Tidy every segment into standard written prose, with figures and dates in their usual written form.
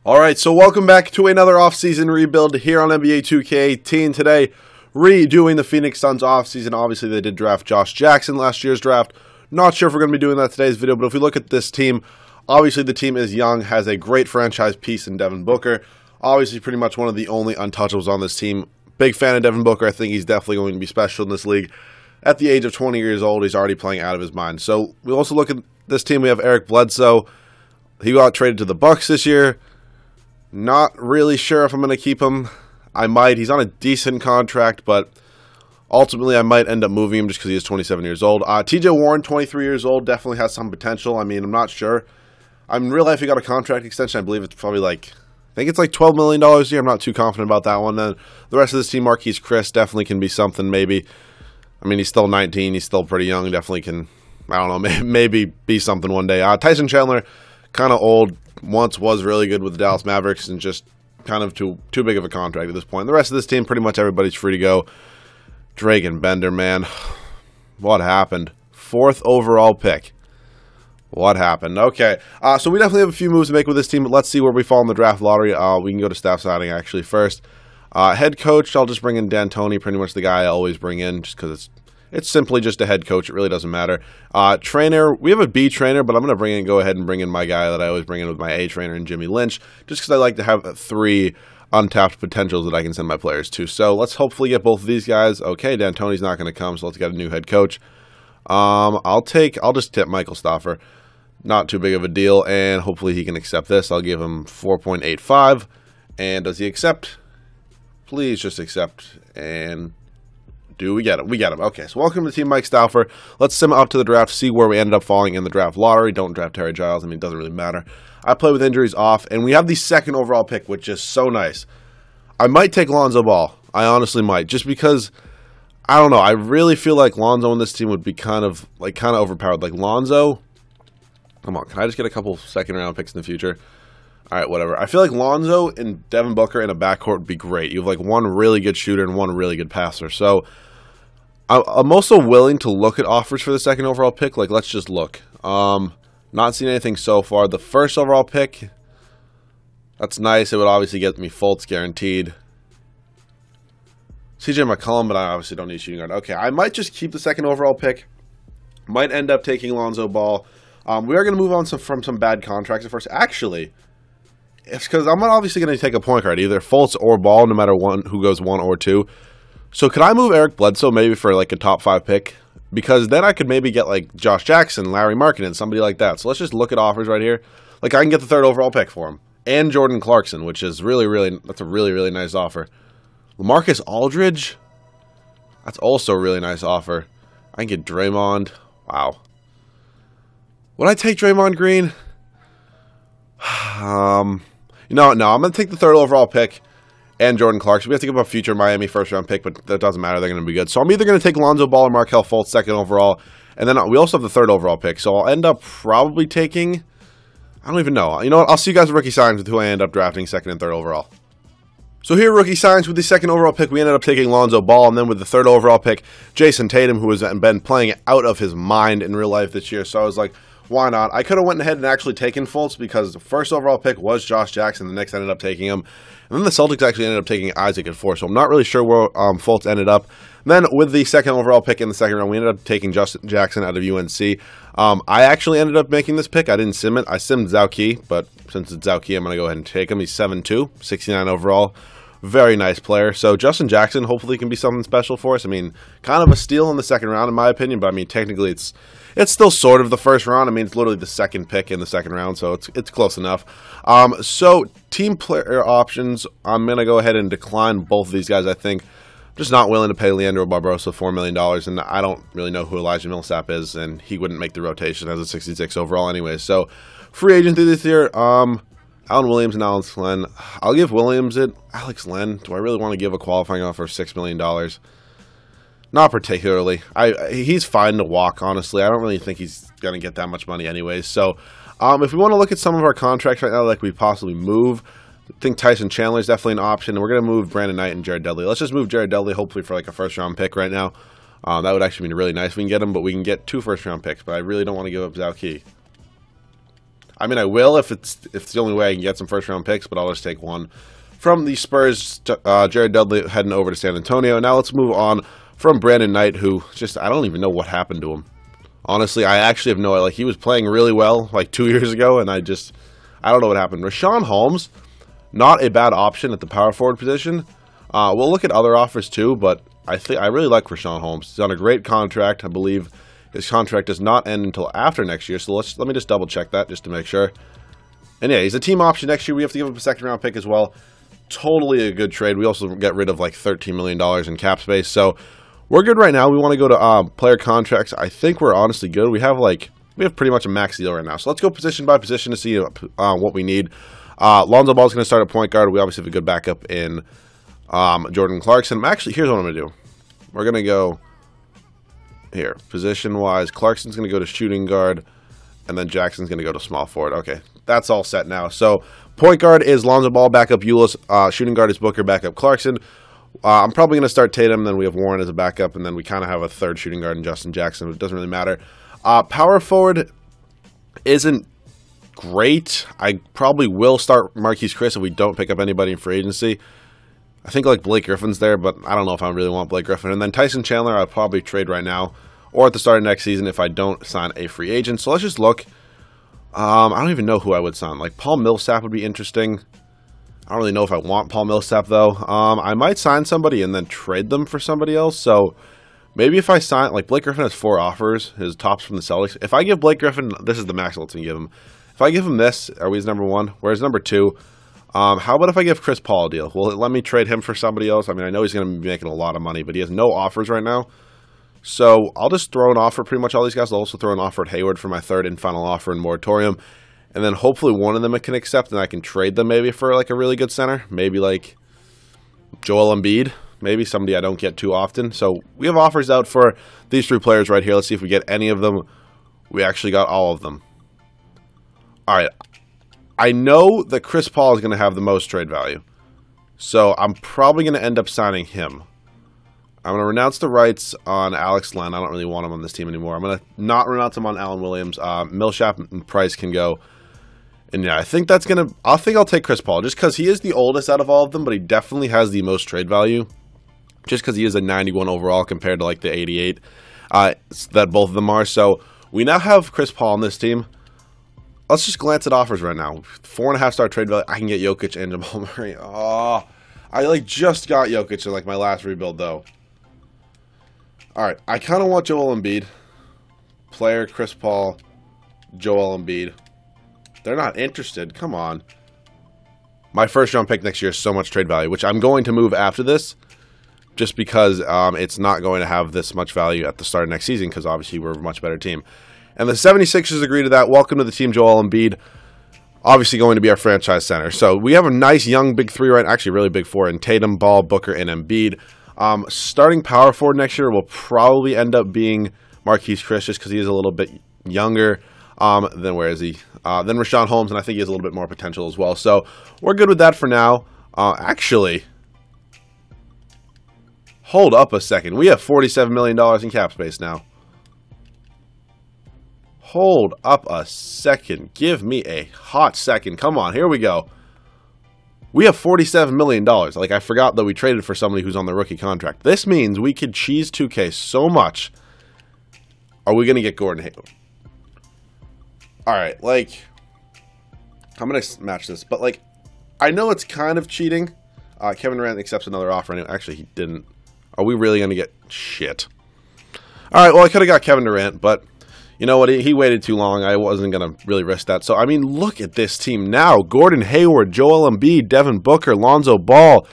Alright, so welcome back to another off-season rebuild here on NBA 2K18. Today, redoing the Phoenix Suns off-season. Obviously, they did draft Josh Jackson last year's draft. Not sure if we're going to be doing that today's video, but if we look at this team, obviously the team is young, has a great franchise piece in Devin Booker. Obviously, pretty much one of the only untouchables on this team. Big fan of Devin Booker. I think he's definitely going to be special in this league. At the age of 20 years old, he's already playing out of his mind. So, we also look at this team. We have Eric Bledsoe. He got traded to the Bucks this year. Not really sure if I'm going to keep him. I might. He's on a decent contract, but ultimately I might end up moving him just because he is 27 years old. TJ Warren, 23 years old, definitely has some potential. I mean, I'm not sure. In real life, he got a contract extension. I believe it's probably I think it's like $12 million a year. I'm not too confident about that one. Then the rest of this team, Marquise Chris, definitely can be something maybe. I mean, he's still 19. He's still pretty young. Definitely can, I don't know, maybe be something one day. Tyson Chandler, kind of old. Once was really good with the Dallas Mavericks and just kind of too big of a contract at this point. The rest of this team, pretty much everybody's free to go. Drake and Bender, man. What happened? 4th overall pick. What happened? Okay, so we definitely have a few moves to make with this team, but let's see where we fall in the draft lottery. We can go to staff signing actually first. Head coach, I'll just bring in D'Antoni, pretty much the guy I always bring in just because it's simply just a head coach. It really doesn't matter. Trainer, we have a B trainer, but I'm going to go ahead and bring in my guy that I always bring in with my A trainer and Jimmy Lynch, just because I like to have 3 untapped potentials that I can send my players to. So let's hopefully get both of these guys. Okay, D'Antoni's not going to come, so let's get a new head coach. I'll just tip Michael Stauffer. Not too big of a deal, and hopefully he can accept this. I'll give him 4.85. And does he accept? Please just accept. And we get him. We get him. Okay, so welcome to Team Mike Stauffer. Let's sim up to the draft, see where we ended up falling in the draft lottery. Don't draft Terry Giles. I mean, it doesn't really matter. I play with injuries off, and we have the 2nd overall pick, which is so nice. I might take Lonzo Ball. I honestly might, just because, I don't know, I really feel like Lonzo on this team would be kind of overpowered. Like, Lonzo, come on, can I just get a couple 2nd-round picks in the future? All right, whatever. I feel like Lonzo and Devin Booker in a backcourt would be great. You have, one really good shooter and one really good passer. So I'm also willing to look at offers for the 2nd overall pick. Let's just look. Not seen anything so far. The 1st overall pick, that's nice. It would obviously get me Fultz guaranteed. CJ McCollum, but I obviously don't need shooting guard. Okay, I might just keep the 2nd overall pick. Might end up taking Lonzo Ball. We are going to move on from some bad contracts at first. Actually, it's because I'm obviously going to take a point guard, either Fultz or Ball, no matter who goes 1 or 2. So could I move Eric Bledsoe maybe for a top 5 pick? Because then I could maybe get Josh Jackson, Larry Markkinen, somebody like that. So let's just look at offers right here. I can get the 3rd overall pick for him. And Jordan Clarkson, which is that's a really nice offer. LaMarcus Aldridge, that's also a really nice offer. I can get Draymond. Wow. Would I take Draymond Green? No, I'm going to take the 3rd overall pick and Jordan Clarkson. We have to give up a future Miami 1st-round pick, but that doesn't matter. They're going to be good. So I'm either going to take Lonzo Ball or Markelle Fultz 2nd overall, and then we also have the 3rd overall pick. So I'll end up probably taking, I don't even know. You know what? I'll see you guys with rookie signs with who I end up drafting 2nd and 3rd overall. So here, rookie signs with the 2nd overall pick, we ended up taking Lonzo Ball, and then with the 3rd overall pick, Jason Tatum, who has been playing out of his mind in real life this year. So I was like, why not? I could have went ahead and actually taken Fultz because the 1st overall pick was Josh Jackson. The Knicks ended up taking him. And then the Celtics actually ended up taking Isaac at 4. So I'm not really sure where Fultz ended up. And then with the 2nd overall pick in the 2nd round, we ended up taking Justin Jackson out of UNC. I actually ended up making this pick. I didn't sim it. I simmed Zauki, but since it's Zauki, I'm going to go ahead and take him. He's 7'2", 69 overall. Very nice player. So Justin Jackson hopefully can be something special for us. I mean, kind of a steal in the 2nd round in my opinion, but I mean, technically it's still sort of the 1st round. I mean, it's literally the 2nd pick in the 2nd round, so it's close enough. So team player options, I'm going to go ahead and decline both of these guys, I think. I'm just not willing to pay Leandro Barbosa $4 million, and I don't really know who Elijah Millsap is, and he wouldn't make the rotation as a 66 overall anyway. So free agent through this year, Alan Williams and Alex Len. I'll give Williams it. Alex Len, do I really want to give a qualifying offer of $6 million? Not particularly. He's fine to walk, honestly. I don't really think he's going to get that much money anyways. So if we want to look at some of our contracts right now, we possibly move, I think Tyson Chandler is definitely an option. And we're going to move Brandon Knight and Jared Dudley. Let's just move Jared Dudley, hopefully for a 1st-round pick right now. That would actually be really nice if we can get him, but we can get 2 1st-round picks. But I really don't want to give up Zauki. I mean, I will if it's the only way I can get some first-round picks, but I'll just take one from the Spurs. Jared Dudley heading over to San Antonio. Now let's move on from Brandon Knight, who just, I don't even know what happened to him. Honestly, I actually have no idea. Like, he was playing really well like 2 years ago, and I don't know what happened. Rashawn Holmes, not a bad option at the power forward position. We'll look at other offers too, but I really like Rashawn Holmes. He's on a great contract. I believe his contract does not end until after next year, so let me just double check that just to make sure. And yeah, he's a team option next year. We have to give him a second-round pick as well. Totally a good trade. We also get rid of like $13 million in cap space, so we're good right now. We want to go to player contracts. I think we're honestly good. We have pretty much a max deal right now, so let's go position by position to see what we need. Lonzo Ball is going to start at point guard. We obviously have a good backup in Jordan Clarkson. Here's what I'm going to do. We're going to go here, position-wise. Clarkson's going to go to shooting guard, and then Jackson's going to go to small forward. Okay, that's all set now. So point guard is Lonzo Ball, backup Ulis. Shooting guard is Booker, backup Clarkson. I'm probably going to start Tatum, then we have Warren as a backup, and then we kind of have a third shooting guard in Justin Jackson. It doesn't really matter. Power forward isn't great. I probably will start Marquise Chris if we don't pick up anybody in free agency. I think like Blake Griffin's there, but I don't know if I really want Blake Griffin. And then Tyson Chandler, I'll probably trade right now or at the start of next season if I don't sign a free agent. So let's just look. I don't even know who I would sign. Like Paul Millsap would be interesting. I don't really know if I want Paul Millsap though. I might sign somebody and then trade them for somebody else. So maybe if I sign, like Blake Griffin has 4 offers, his tops from the Celtics. If I give Blake Griffin, this is the max I'll give him. If I give him this, are we his number 1? Whereas number 2? How about if I give Chris Paul a deal? Will it let me trade him for somebody else? I mean, I know he's going to be making a lot of money, but he has no offers right now. So I'll just throw an offer pretty much all these guys. I'll also throw an offer at Hayward for my third and final offer in moratorium. And then hopefully one of them I can accept and I can trade them maybe for like a really good center. Maybe like Joel Embiid. Maybe somebody I don't get too often. So we have offers out for these 3 players right here. Let's see if we get any of them. We actually got all of them. All right. I know that Chris Paul is going to have the most trade value. So I'm probably going to end up signing him. I'm going to renounce the rights on Alex Len. I don't really want him on this team anymore. I'm going to not renounce him on Allen Williams. Millsap and Price can go. And yeah, I think that's going to... I'll take Chris Paul just because he is the oldest out of all of them, but he definitely has the most trade value. Just because he is a 91 overall compared to like the 88 that both of them are. So we now have Chris Paul on this team. Let's just glance at offers right now. 4.5-star trade value. I can get Jokic and Jamal Murray. Oh, I just got Jokic in like my last rebuild though. All right, I kind of want Joel Embiid. Player Chris Paul, Joel Embiid. They're not interested. Come on. My first round pick next year is so much trade value, which I'm going to move after this, just because it's not going to have this much value at the start of next season, because obviously we're a much better team. And the 76ers agree to that. Welcome to the team, Joel Embiid. Obviously going to be our franchise center. So we have a nice young big 3, right? Actually, really big 4 in Tatum, Ball, Booker, and Embiid. Starting power forward next year will probably end up being Marquise Chris, just because he is a little bit younger. Then where is he? Then Rashawn Holmes, and I think he has a little bit more potential as well. So we're good with that for now. Actually, hold up a second. We have $47 million in cap space now. Hold up a second. Give me a hot second. Come on, here we go. We have $47 million. Like, I forgot that we traded for somebody who's on the rookie contract. This means we could cheese 2K so much. Are we going to get Gordon Hayward? All right, like, I'm going to match this. But, like, I know it's kind of cheating. Kevin Durant accepts another offer. Actually, he didn't. Are we really going to get shit? All right, well, I could have got Kevin Durant, but you know what? He waited too long. I wasn't going to really risk that. So, I mean, look at this team now. Gordon Hayward, Joel Embiid, Devin Booker, Lonzo Ball.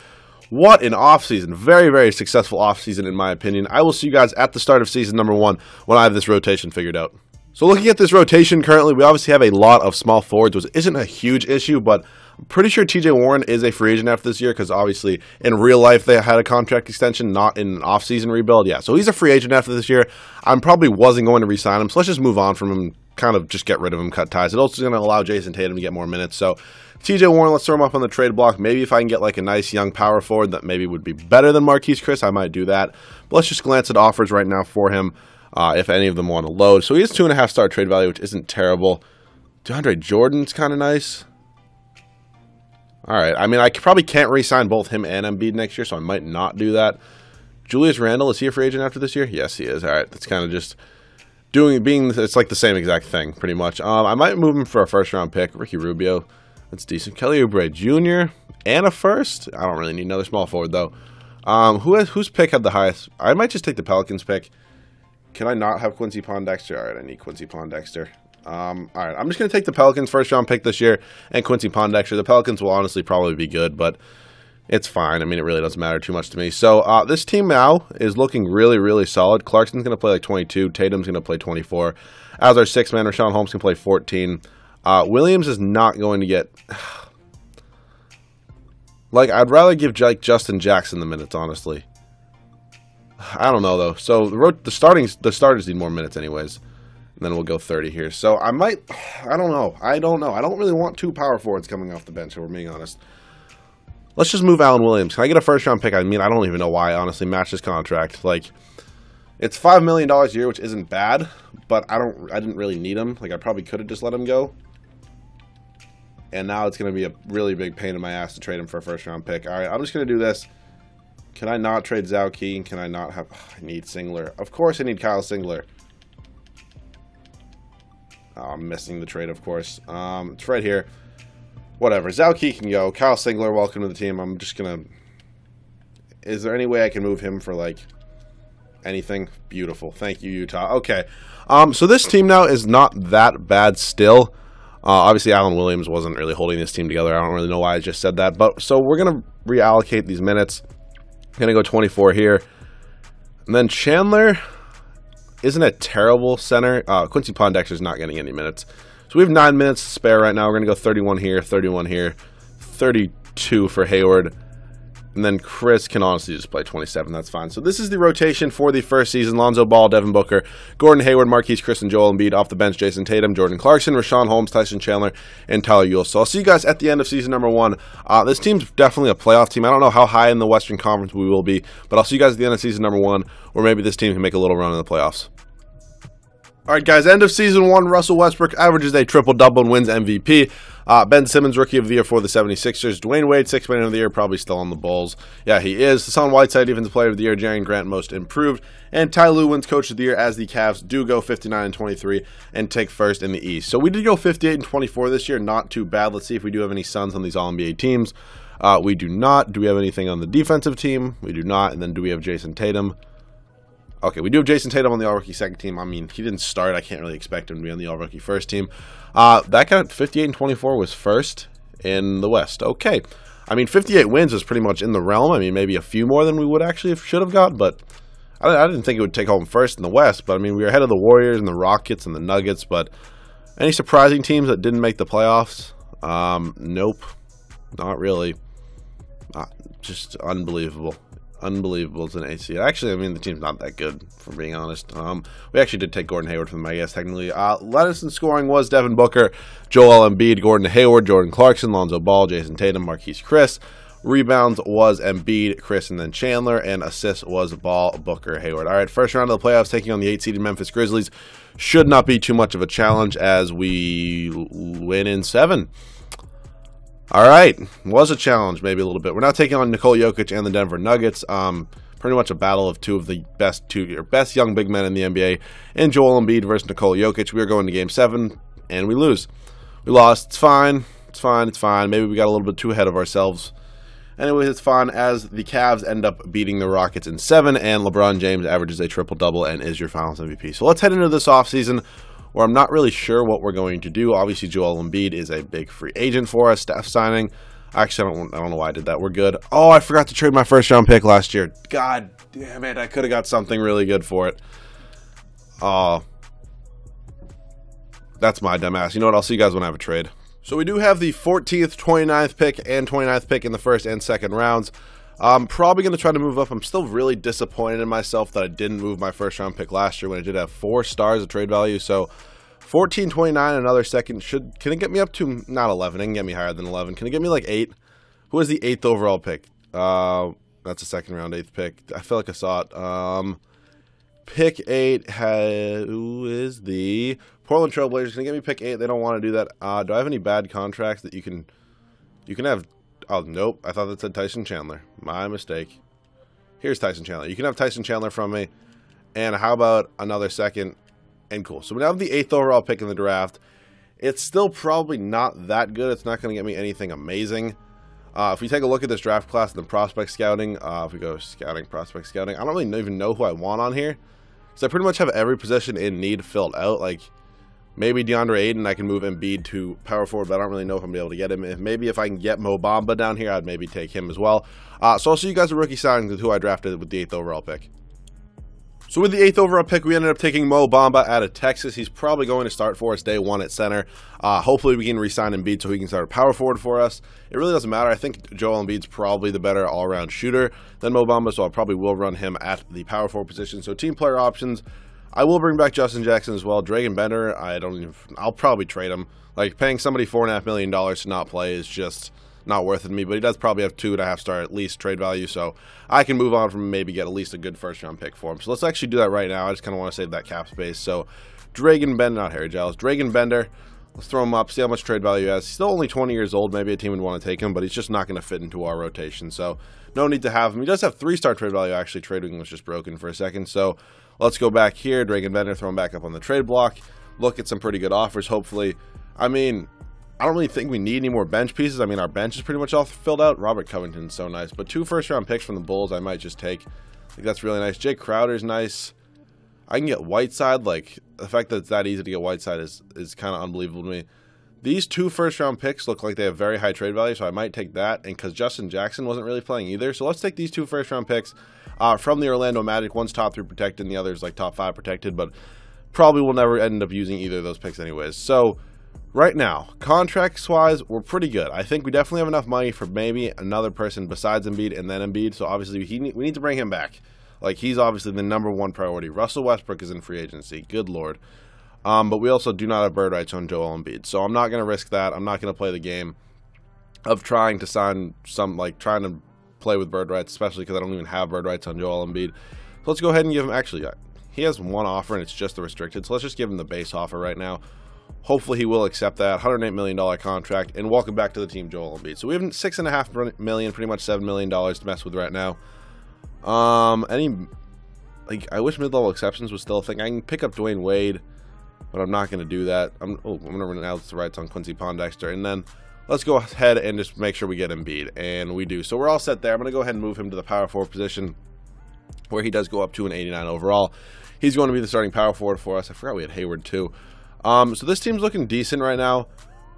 What an offseason. Very, very successful offseason in my opinion. I will see you guys at the start of season number 1 when I have this rotation figured out. So looking at this rotation currently, we obviously have a lot of small forwards, which isn't a huge issue, but I'm pretty sure TJ Warren is a free agent after this year because obviously in real life they had a contract extension, not in an off-season rebuild. Yeah, so he's a free agent after this year. I probably wasn't going to re-sign him, so let's just move on from him, kind of just get rid of him, cut ties. It's also going to allow Jason Tatum to get more minutes. So TJ Warren, let's throw him up on the trade block. Maybe if I can get like a nice young power forward that maybe would be better than Marquise Chris, I might do that. But let's just glance at offers right now for him. If any of them want to load. So he has 2.5-star trade value, which isn't terrible. DeAndre Jordan's kind of nice. All right. I mean, I probably can't re-sign both him and Embiid next year, so I might not do that. Julius Randle, is he a free agent after this year? Yes, he is. All right. That's kind of just it's like the same exact thing, pretty much. I might move him for a first-round pick. Ricky Rubio. That's decent. Kelly Oubre Jr. and a first. I don't really need another small forward, though. Whose pick had the highest? I might just take the Pelicans pick. Can I not have Quincy Pondexter? All right, I need Quincy Pondexter. All right, I'm just going to take the Pelicans first-round pick this year and Quincy Pondexter. The Pelicans will honestly probably be good, but it's fine. I mean, it really doesn't matter too much to me. So this team now is looking really, really solid. Clarkson's going to play like 22. Tatum's going to play 24. As our sixth man, Rashawn Holmes can play 14. Williams is not going to get... Like, I'd rather give Justin Jackson the minutes, honestly. I don't know, though. So the starters need more minutes anyways. And then we'll go 30 here. So I don't know. I don't really want two power forwards coming off the bench, if we're being honest. Let's just move Allen Williams. Can I get a first-round pick? I mean, I don't even know why, honestly. Match his contract. Like, it's $5 million a year, which isn't bad. But I didn't really need him. Like, I probably could have just let him go. And now it's going to be a really big pain in my ass to trade him for a first-round pick. All right, I'm just going to do this. Can I not trade Zhao Qi? Can I not have... I need Singler. Of course I need Kyle Singler. Oh, I'm missing the trade, of course. It's right here. Whatever. Zhao Qi can go. Kyle Singler, welcome to the team. I'm just going to... Is there any way I can move him for, like, anything? Beautiful. Thank you, Utah. Okay. So this team now is not that bad still. Obviously, Allen Williams wasn't really holding this team together. I don't really know why I just said that. But so we're going to reallocate these minutes. Going to go 24 here. And then Chandler isn't a terrible center. Quincy Pondexter's not getting any minutes. So we have 9 minutes to spare right now. We're going to go 31 here, 31 here, 32 for Hayward. And then Chris can honestly just play 27. That's fine. So this is the rotation for the first season. Lonzo Ball, Devin Booker, Gordon Hayward, Marquise Chris, and Joel Embiid. Off the bench, Jason Tatum, Jordan Clarkson, Rashawn Holmes, Tyson Chandler, and Tyler Uhl. So I'll see you guys at the end of season number 1. This team's definitely a playoff team. I don't know how high in the Western Conference we will be, but I'll see you guys at the end of season number 1, or maybe this team can make a little run in the playoffs. All right, guys, end of season 1, Russell Westbrook averages a triple-double and wins MVP. Ben Simmons, Rookie of the Year for the 76ers. Dwayne Wade, 6th Man of the Year, probably still on the Bulls. Yeah, he is. Hassan Whiteside, Defensive Player of the Year. Jaren Grant, Most Improved. And Ty Lue wins Coach of the Year as the Cavs do go 59-23 and take first in the East. So we did go 58-24 this year. Not too bad. Let's see if we do have any Suns on these All-NBA teams. We do not. Do we have anything on the defensive team? We do not. And then do we have Jason Tatum? Okay, we do have Jason Tatum on the All-Rookie second team. I mean, he didn't start. I can't really expect him to be on the All-Rookie first team. That got 58-24 was first in the West. Okay. I mean, 58 wins is pretty much in the realm. I mean, maybe a few more than we would actually should have got, but I didn't think it would take home first in the West. But, I mean, we were ahead of the Warriors and the Rockets and the Nuggets. But any surprising teams that didn't make the playoffs? Nope. Not really. Just unbelievable. Unbelievable as an AC. Actually, I mean, the team's not that good, for being honest. We actually did take Gordon Hayward from them, I guess, technically. Led us in scoring was Devin Booker, Joel Embiid, Gordon Hayward, Jordan Clarkson, Lonzo Ball, Jason Tatum, Marquise Chris. Rebounds was Embiid, Chris, and then Chandler. And assists was Ball, Booker, Hayward. All right, first round of the playoffs, taking on the 8-seeded Memphis Grizzlies. Should not be too much of a challenge as we win in 7. All right, was a challenge, maybe a little bit. We're now taking on Nikola Jokic and the Denver Nuggets. Pretty much a battle of two of the best young big men in the NBA. And Joel Embiid versus Nikola Jokic. We are going to Game 7, and we lose. We lost. It's fine. It's fine. It's fine. Maybe we got a little bit too ahead of ourselves. Anyways, it's fine as the Cavs end up beating the Rockets in 7, and LeBron James averages a triple-double and is your Finals MVP. So let's head into this offseason, where I'm not really sure what we're going to do. Obviously, Joel Embiid is a big free agent for us, staff signing. Actually, I don't know why I did that. We're good. Oh, I forgot to trade my first-round pick last year. God damn it. I could have got something really good for it. Oh. That's my dumb ass. You know what? I'll see you guys when I have a trade. So we do have the 14th, 29th pick, and 29th pick in the first and second rounds. I'm probably going to try to move up. I'm still really disappointed in myself that I didn't move my first round pick last year when I did have 4 stars of trade value. So 14, 29, another second. Can it get me up to, not 11, it can get me higher than 11. Can it get me like 8? Who is the 8th overall pick? That's a second round 8th pick. I feel like I saw it. Pick 8, who is the Portland Trailblazers? Can you give me pick 8? They don't want to do that. Do I have any bad contracts that you can have? Oh, nope. I thought that said Tyson Chandler. My mistake. Here's Tyson Chandler. You can have Tyson Chandler from me. And how about another second? And cool. So we now have the 8th overall pick in the draft. It's still probably not that good. It's not going to get me anything amazing. If we take a look at this draft class and the prospect scouting, if we go scouting, prospect scouting, I don't really even know who I want on here. Because I pretty much have every position in need filled out. Like, maybe DeAndre Ayton, I can move Embiid to power forward, but I don't really know if I'm going to be able to get him. Maybe if I can get Mo Bamba down here, I'd maybe take him as well. So I'll show you guys a rookie signing with who I drafted with the 8th overall pick. So with the 8th overall pick, we ended up taking Mo Bamba out of Texas. He's probably going to start for us day 1 at center. Hopefully we can re-sign Embiid so he can start a power forward for us. It really doesn't matter. I think Joel Embiid's probably the better all-around shooter than Mo Bamba, so I probably will run him at the power forward position. So team player options, I will bring back Justin Jackson as well. Dragan Bender, I'll probably trade him. Like, paying somebody $4.5 million to not play is just not worth it to me, but he does probably have 2.5 star at least trade value, so I can move on from him, maybe get at least a good first round pick for him. So let's actually do that right now. I just kind of want to save that cap space. So Dragan Bender, not Harry Giles, Dragan Bender, let's throw him up, see how much trade value he has. He's still only 20 years old. Maybe a team would want to take him, but he's just not going to fit into our rotation, so no need to have him. He does have 3-star trade value. Actually, trading was just broken for a second, so let's go back here. Dragan Bender, throw him back up on the trade block, look at some pretty good offers, hopefully. I mean, I don't really think we need any more bench pieces. I mean, our bench is pretty much all filled out. Robert Covington's so nice. But 2 first-round picks from the Bulls I might just take. I think that's really nice. Jake Crowder's nice. I can get Whiteside. Like, the fact that it's that easy to get Whiteside is kind of unbelievable to me. These 2 first-round picks look like they have very high trade value, so I might take that. And because Justin Jackson wasn't really playing either. So let's take these 2 first-round picks from the Orlando Magic. One's top 3 protected and the other's like top 5 protected. But probably will never end up using either of those picks anyways. So right now, contracts-wise, we're pretty good. I think we definitely have enough money for maybe another person besides Embiid and then Embiid. So obviously, we need to bring him back. Like, he's obviously the #1 priority. Russell Westbrook is in free agency. Good Lord. But we also do not have bird rights on Joel Embiid. So I'm not going to risk that. I'm not going to play the game of trying to sign trying to play with bird rights, especially because I don't even have bird rights on Joel Embiid. So let's go ahead and give him, actually, he has 1 offer and it's just the restricted. So let's just give him the base offer right now. Hopefully he will accept that $108 million contract, and welcome back to the team, Joel Embiid. So we have $6.5 million, pretty much $7 million to mess with right now. I wish mid-level exceptions was still a thing. I can pick up Dwayne Wade, but I'm not going to do that. I'm going to renounce the rights on Quincy Pondexter, and then let's go ahead and just make sure we get Embiid, and we do. So we're all set there. I'm going to go ahead and move him to the power forward position, where he does go up to an 89 overall. He's going to be the starting power forward for us. I forgot we had Hayward too. So this team's looking decent right now.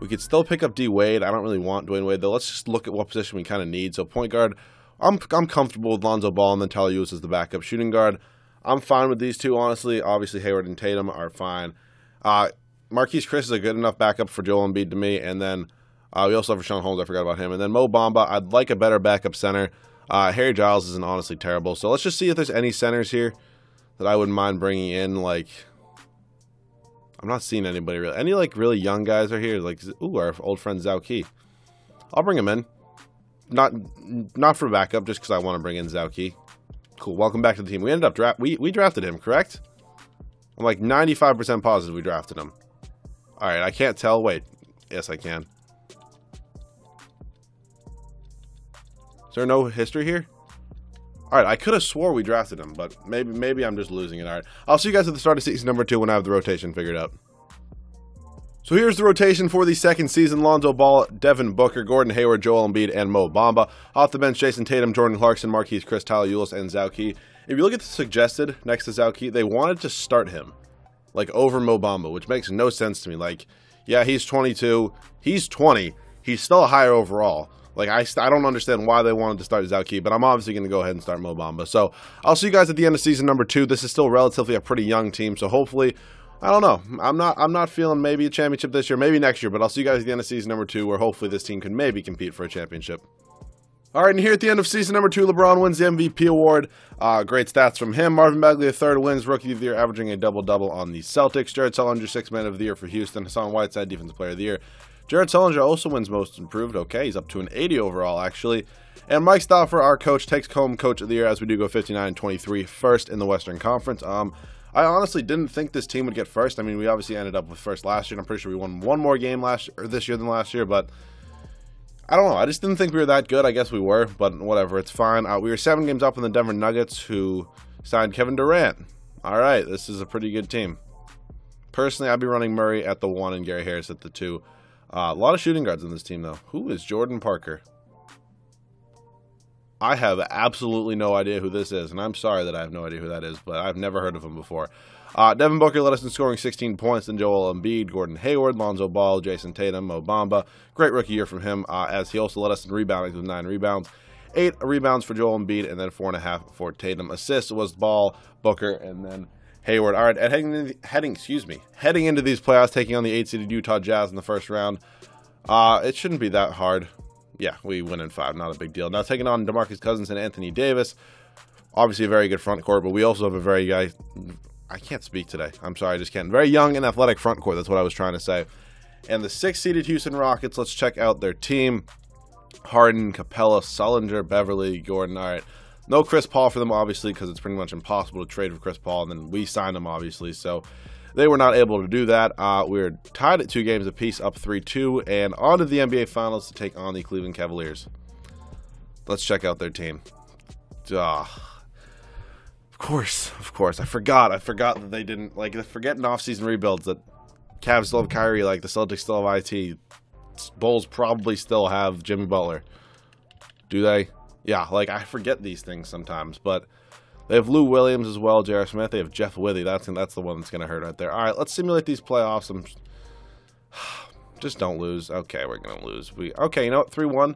We could still pick up D Wade. I don't really want Dwayne Wade though. Let's just look at what position we kind of need. So point guard, I'm comfortable with Lonzo Ball and then Tyler Ulis as the backup. Shooting guard, I'm fine with these two, honestly. Obviously Hayward and Tatum are fine. Marquise Chris is a good enough backup for Joel Embiid to me, and then we also have Rashawn Holmes. I forgot about him. And then Mo Bamba, I'd like a better backup center. Harry Giles isn't honestly terrible. So let's just see if there's any centers here that I wouldn't mind bringing in. Like, I'm not seeing anybody really. Any like really young guys are here. Like, ooh, our old friend Zhao Qi. I'll bring him in. Not for backup, just because I want to bring in Zhao Qi. Cool. Welcome back to the team. We ended up we drafted him, correct? I'm like 95% positive we drafted him. All right, I can't tell. Wait, yes, I can. Is there no history here? All right, I could have swore we drafted him, but maybe I'm just losing it. All right, I'll see you guys at the start of season number 2 when I have the rotation figured out. So here's the rotation for the second season. Lonzo Ball, Devin Booker, Gordon Hayward, Joel Embiid, and Mo Bamba. Off the bench, Jason Tatum, Jordan Clarkson, Marquise Chris, Tyler Ulis, and Zhao Qi. If you look at the suggested next to Zhao Qi, they wanted to start him, like, over Mo Bamba, which makes no sense to me. Like, yeah, he's 22. He's 20. He's still a higher overall. Like, I don't understand why they wanted to start Zhao Qi, but I'm obviously going to go ahead and start Mo Bamba. So I'll see you guys at the end of season number 2. This is still relatively a pretty young team, so hopefully, I don't know. I'm not feeling maybe a championship this year, maybe next year, but I'll see you guys at the end of season number 2, where hopefully this team can maybe compete for a championship. All right, and here at the end of season number 2, LeBron wins the MVP award. Great stats from him. Marvin Bagley III wins Rookie of the Year, averaging a double-double on the Celtics. Jared Sullinger, 6th Man of the Year for Houston. Hassan Whiteside, Defensive Player of the Year. Jared Sullinger also wins most improved. Okay, he's up to an 80 overall, actually. And Mike Stauffer, our coach, takes home Coach of the Year as we do go 59-23, first in the Western Conference. I honestly didn't think this team would get first. I mean, we obviously ended up with first last year, and I'm pretty sure we won one more game this year than last year, but I don't know. I just didn't think we were that good. I guess we were, but whatever. It's fine. We were 7 games up on the Denver Nuggets, who signed Kevin Durant. All right, this is a pretty good team. Personally, I'd be running Murray at the 1 and Gary Harris at the 2. A lot of shooting guards in this team, though. Who is Jordan Parker? I have absolutely no idea who this is, and I'm sorry that I have no idea who that is, but I've never heard of him before. Devin Booker led us in scoring 16 points, then Joel Embiid, Gordon Hayward, Lonzo Ball, Jason Tatum, Mo Bamba. Great rookie year from him, as he also led us in rebounding with 9 rebounds. 8 rebounds for Joel Embiid, and then 4.5 for Tatum. Assists was Ball, Booker, and then Hayward. All right, heading into these playoffs, taking on the 8-seeded Utah Jazz in the first round. It shouldn't be that hard. Yeah, we win in 5, not a big deal. Now taking on DeMarcus Cousins and Anthony Davis. Obviously a very good front court, but we also have a I can't speak today. I'm sorry, I just can't. Very young and athletic front court, that's what I was trying to say. And the 6-seeded Houston Rockets, let's check out their team. Harden, Capella, Sullinger, Beverly, Gordon. All right. No Chris Paul for them, obviously, because it's pretty much impossible to trade for Chris Paul, and then we signed him, obviously, so they were not able to do that. We're tied at 2 games apiece, up 3-2, and on to the NBA Finals to take on the Cleveland Cavaliers. Let's check out their team. Of course. I forgot that they didn't, like, forgetting off-season rebuilds, that Cavs still have Kyrie, like, the Celtics still have IT. Bulls probably still have Jimmy Butler. Do they? Yeah, like, I forget these things sometimes, but they have Lou Williams as well, J.R. Smith. They have Jeff Withey. That's the one that's going to hurt right there. All right, let's simulate these playoffs. Just don't lose. Okay, we're going to lose. Okay, you know what? 3-1.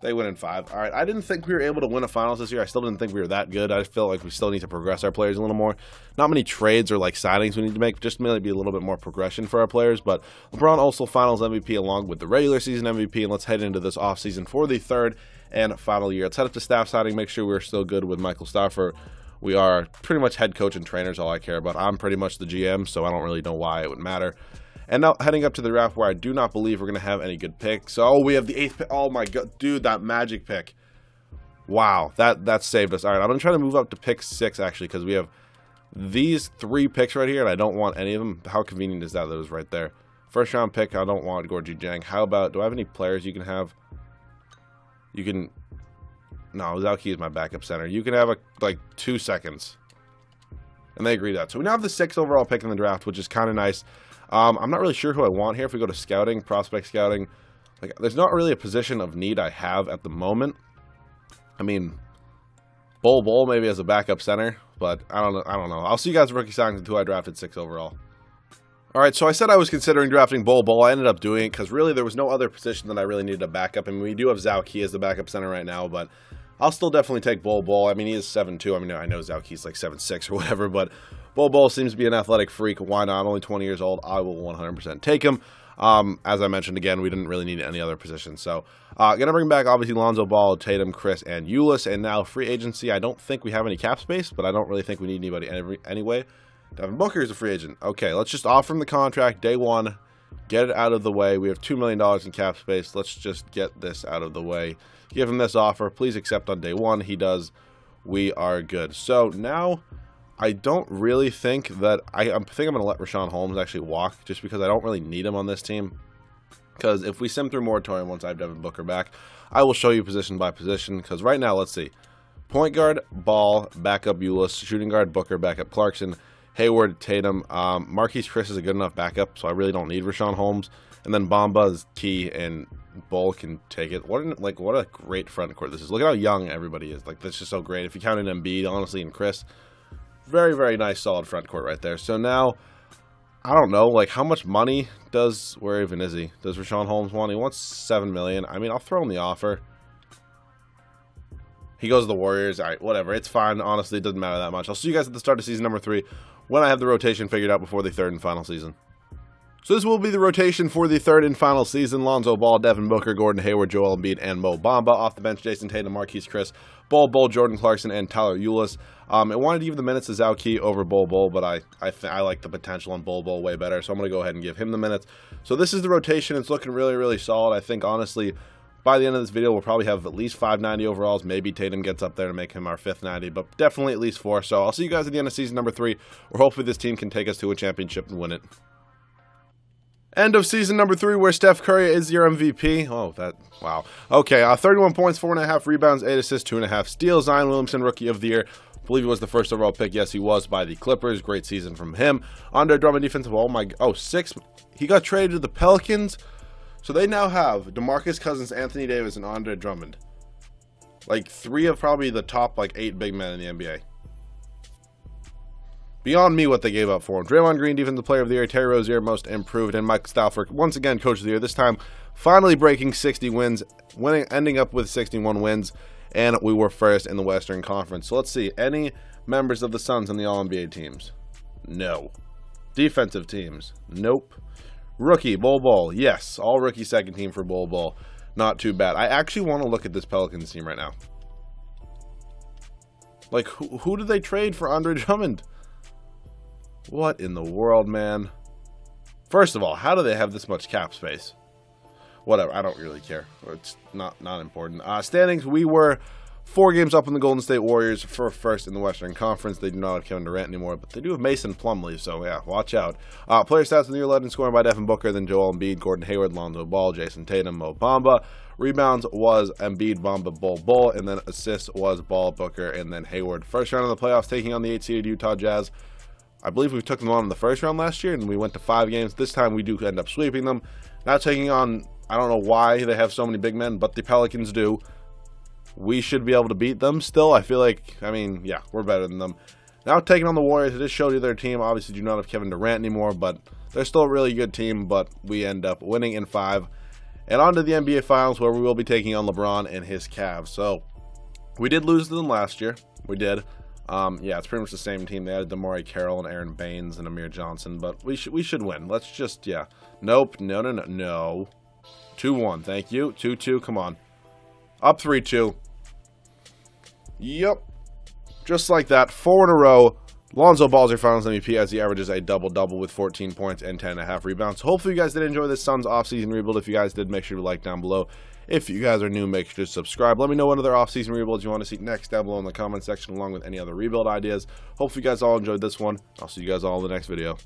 They win in 5. All right, I didn't think we were able to win a finals this year. I still didn't think we were that good. I feel like we still need to progress our players a little more. Not many trades or, like, signings we need to make. Just maybe a little bit more progression for our players. But LeBron also finals MVP along with the regular season MVP. And let's head into this offseason for the 3rd and final year. Let's head up to staff signing, make sure we're still good with Michael Stauffer. We are pretty much head coach and trainers, all I care about. I'm pretty much the GM, so I don't really know why it would matter. And now heading up to the draft, where I do not believe we're going to have any good picks. Oh, we have the 8th pick. Oh my god, dude, that magic pick. Wow, that saved us. All right, I'm going to try to move up to pick 6, actually, because we have these 3 picks right here, and I don't want any of them. How convenient is that was right there? First round pick, I don't want Gorgie Jang. How about, do I have any players you can have? You can, no, Zalki is my backup center. You can have, like 2 seconds. And they agree to that. So we now have the 6th overall pick in the draft, which is kind of nice. I'm not really sure who I want here. If we go to scouting, prospect scouting, like, there's not really a position of need I have at the moment. I mean, Bol maybe as a backup center, but I don't know. I'll see you guys rookie signings until I drafted 6 overall. All right, so I said I was considering drafting Bol. I ended up doing it because really there was no other position that I really needed a backup. I mean, we do have Zalki as the backup center right now, but I'll still definitely take Bol. I mean, he is 7'2". I mean, I know Zalki's like 7'6" or whatever, but Bol seems to be an athletic freak. Why not? Only 20 years old. I will 100% take him. As I mentioned, again, we didn't really need any other position. So, going to bring back, obviously, Lonzo Ball, Tatum, Chris, and Ulis. And now free agency. I don't think we have any cap space, but I don't really think we need anybody anyway. Devin Booker is a free agent. Okay, let's just offer him the contract day 1. Get it out of the way. We have $2 million in cap space. Let's just get this out of the way. Give him this offer. Please accept on day 1. He does. We are good. So now I don't really think that I think I'm going to let Richaun Holmes actually walk, just because I don't really need him on this team. Because if we sim through moratorium once I have Devin Booker back, I will show you position by position. Because right now, let's see. Point guard, Ball, backup Ulis. Shooting guard, Booker, backup Clarkson. Hayward, Tatum, Marquise Chris is a good enough backup, so I really don't need Richaun Holmes. And then Bamba is key, and Bol can take it. What a great front court this is. Look at how young everybody is. Like, this is so great. If you count in Embiid, honestly, and Chris, very, very nice, solid front court right there. So now, I don't know, like, how much money where even is he? Does Richaun Holmes want? He wants $7 million. I mean, I'll throw him the offer. He goes to the Warriors. All right, whatever. It's fine. Honestly, it doesn't matter that much. I'll see you guys at the start of season number 3 when I have the rotation figured out before the 3rd and final season. So this will be the rotation for the third and final season. Lonzo Ball, Devin Booker, Gordon Hayward, Joel Embiid, and Mo Bamba. Off the bench, Jason Tatum, Marquise Chris, Bol, Jordan Clarkson, and Tyler Ulis. I wanted to give the minutes to Zauki over Bol, but I like the potential on Bol way better, so I'm going to go ahead and give him the minutes. So this is the rotation. It's looking really, really solid. I think, honestly, by the end of this video, we'll probably have at least 590 overalls. Maybe Tatum gets up there to make him our 5th 90, but definitely at least 4. So I'll see you guys at the end of season number 3, where hopefully this team can take us to a championship and win it. End of season number 3, where Steph Curry is your MVP. Oh, wow. Okay, 31 points, 4.5 rebounds, 8 assists, 2.5 steals. Zion Williamson, Rookie of the Year. I believe he was the first overall pick. Yes, he was, by the Clippers. Great season from him. Andre Drummond, defensive. 6. He got traded to the Pelicans. So they now have DeMarcus Cousins, Anthony Davis, and Andre Drummond. Like 3 of probably the top 8 big men in the NBA. Beyond me what they gave up for him. Draymond Green, Defensive Player of the Year. Terry Rozier, Most Improved. And Mike Stafford, once again, Coach of the Year. This time, finally breaking 60 wins. Ending up with 61 wins. And we were first in the Western Conference. So let's see. Any members of the Suns on the All-NBA teams? No. Defensive teams? Nope. Rookie, Bol. Yes. All rookie second team for Bol. Not too bad. I actually want to look at this Pelicans team right now. Like, who did they trade for Andre Drummond? What in the world, man? First of all, how do they have this much cap space? Whatever, I don't really care. It's not important. Standings, we were 4 games up on the Golden State Warriors for first in the Western Conference. They do not have Kevin Durant anymore, but they do have Mason Plumlee, so yeah, watch out. Player stats in the year led in scoring by Devin Booker, then Joel Embiid, Gordon Hayward, Lonzo Ball, Jason Tatum, Mo Bamba. Rebounds was Embiid, Bamba, Bol, and then assists was Ball, Booker, and then Hayward. First round of the playoffs, taking on the 8-seeded Utah Jazz. I believe we took them on in the first round last year, and we went to 5 games. This time we do end up sweeping them. Now taking on, I don't know why they have so many big men, but the Pelicans do. We should be able to beat them still. I feel like, yeah, we're better than them. Now taking on the Warriors, it just showed you their team. Obviously do not have Kevin Durant anymore, but they're still a really good team, but we end up winning in 5. And on to the NBA Finals, where we will be taking on LeBron and his Cavs. So we did lose to them last year. We did. Yeah, it's pretty much the same team. They had DeMauri Carroll and Aaron Baines and Amir Johnson, but we should win. Let's just, yeah. Nope, no. 2-1, thank you. 2-2, come on. Up 3-2. Yep. Just like that, 4 in a row. Lonzo Ball's your Finals MVP as he averages a double-double with 14 points and 10.5 rebounds. Hopefully you guys did enjoy this Suns offseason rebuild. If you guys did, make sure to like down below. If you guys are new, make sure to subscribe. Let me know what other offseason rebuilds you want to see next down below in the comment section, along with any other rebuild ideas. Hopefully you guys all enjoyed this one. I'll see you guys all in the next video.